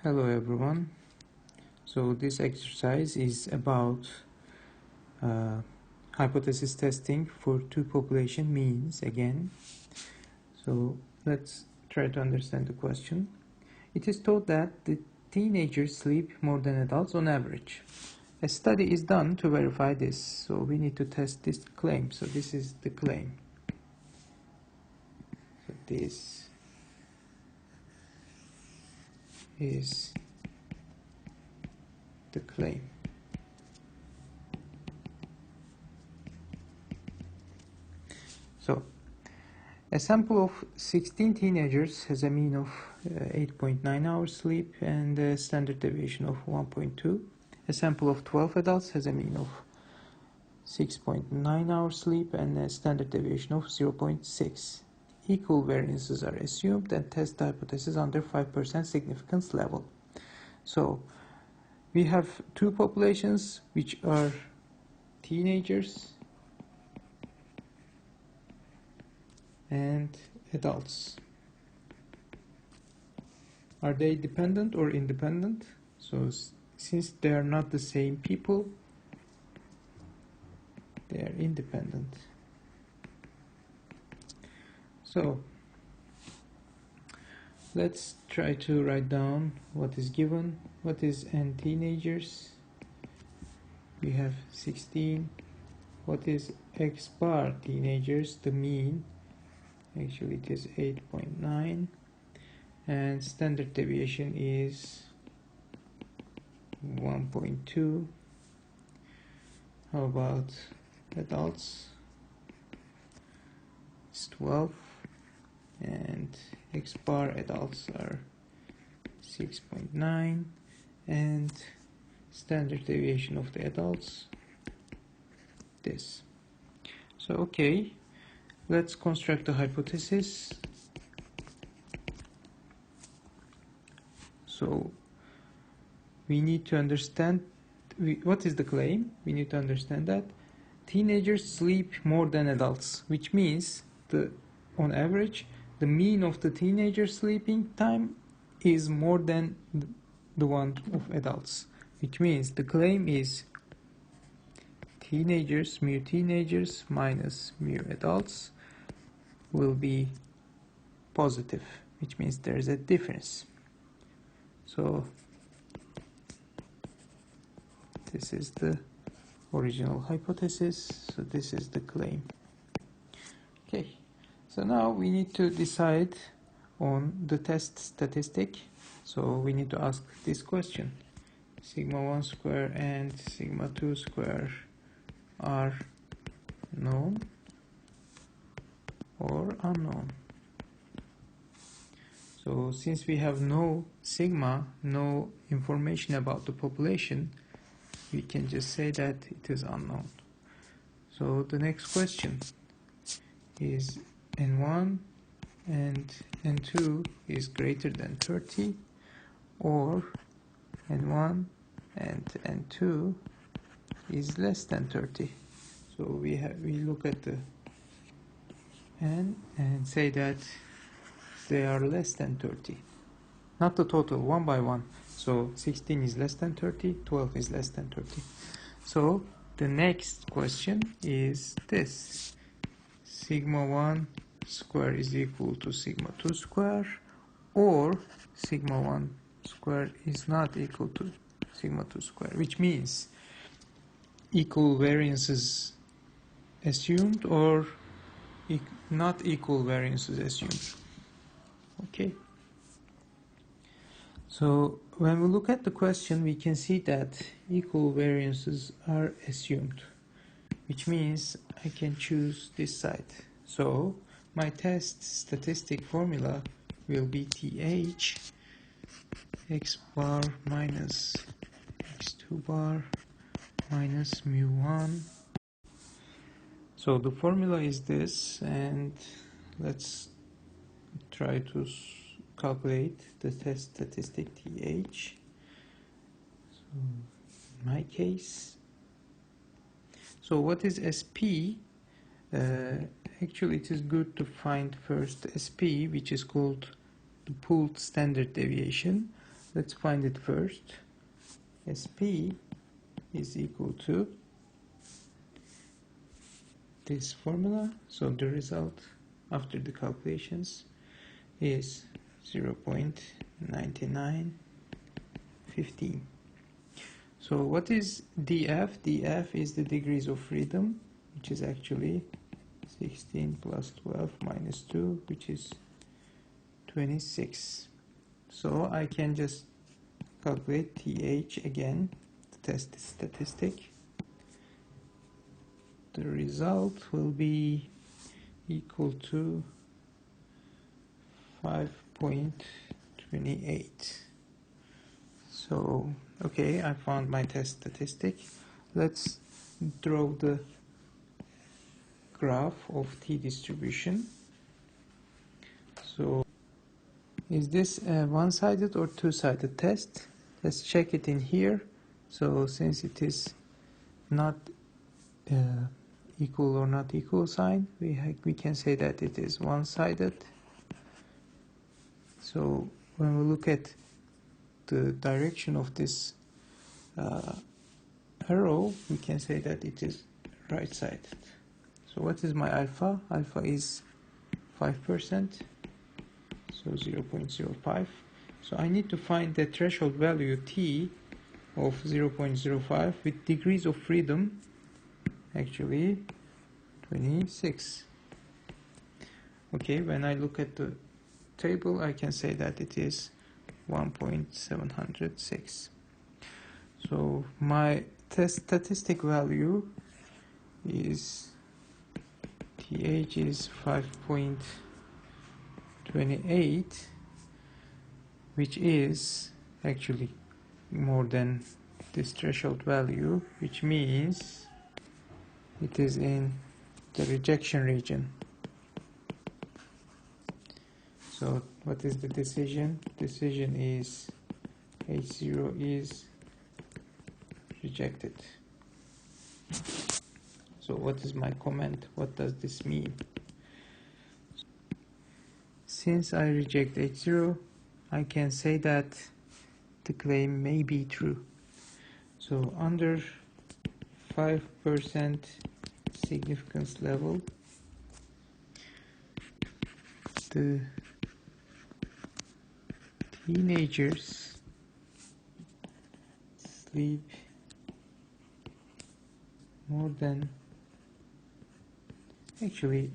Hello everyone. So this exercise is about hypothesis testing for two population means again. So let's try to understand the question. It is taught that the teenagers sleep more than adults on average. A study is done to verify this. So we need to test this claim. So this is the claim. So this is the claim. So a sample of 16 teenagers has a mean of 8.9 hours sleep and a standard deviation of 1.2. A sample of 12 adults has a mean of 6.9 hours sleep and a standard deviation of 0.6. Equal variances are assumed and test the hypothesis under 5% significance level. So we have two populations which are teenagers and adults. Are they dependent or independent? So since they are not the same people, they are independent. So let's try to write down what is given. What is n teenagers? We have 16. What is x bar teenagers? The mean. Actually it is 8.9 and standard deviation is 1.2. How about adults? It's 12 and x bar adults are 6.9 and standard deviation of the adults this. So okay, let's construct a hypothesis. So we need to understand what is the claim. We need to understand that teenagers sleep more than adults, which means on average the mean of the teenager sleeping time is more than the one of adults, which means the claim is teenagers, mu teenagers minus mu adults will be positive, which means there is a difference. So this is the original hypothesis, so this is the claim. Okay, so now we need to decide on the test statistic. So we need to ask this question: sigma 1 square and sigma 2 square are known or unknown. So since we have no sigma, no information about the population, we can just say that it is unknown. So the next question is n1 and n2 is greater than 30, or n1 and n2 is less than 30. So we look at the n and say that they are less than 30. Not the total, one by one. So 16 is less than 30, 12 is less than 30. So the next question is this: sigma 1 square is equal to sigma 2 square, or sigma 1 square is not equal to sigma 2 square, which means equal variances assumed or not equal variances assumed. Okay. So when we look at the question, we can see that equal variances are assumed, which means I can choose this side. So my test statistic formula will be TH x bar minus x2 bar minus mu1. So the formula is this, and let's try to calculate the test statistic TH. So in my case, so what is SP? Actually it is good to find first SP, which is called the pooled standard deviation. Let's find it first. SP is equal to this formula. So the result after the calculations is 0.9915. So what is df? df is the degrees of freedom, which is actually 16 plus 12 minus 2, which is 26. So I can just calculate th again, to test the statistic. The result will be equal to 5.28. So, okay, I found my test statistic. Let's draw the graph of t distribution. So, is this a one-sided or two-sided test? Let's check it in here. So, since it is not equal or not equal sign, we can say that it is one-sided. So, when we look at the direction of this arrow, we can say that it is right-sided. So what is my alpha? Alpha is 5%, so 0.05. So I need to find the threshold value t of 0.05 with degrees of freedom, actually 26. Okay, when I look at the table, I can say that it is 1.706. So my test statistic value is th is 5.28, which is actually more than this threshold value, which means it is in the rejection region. So what is the decision? Decision is H0 is rejected. So what is my comment? What does this mean? Since I reject H0, I can say that the claim may be true. So under 5% significance level, the teenagers sleep more than, actually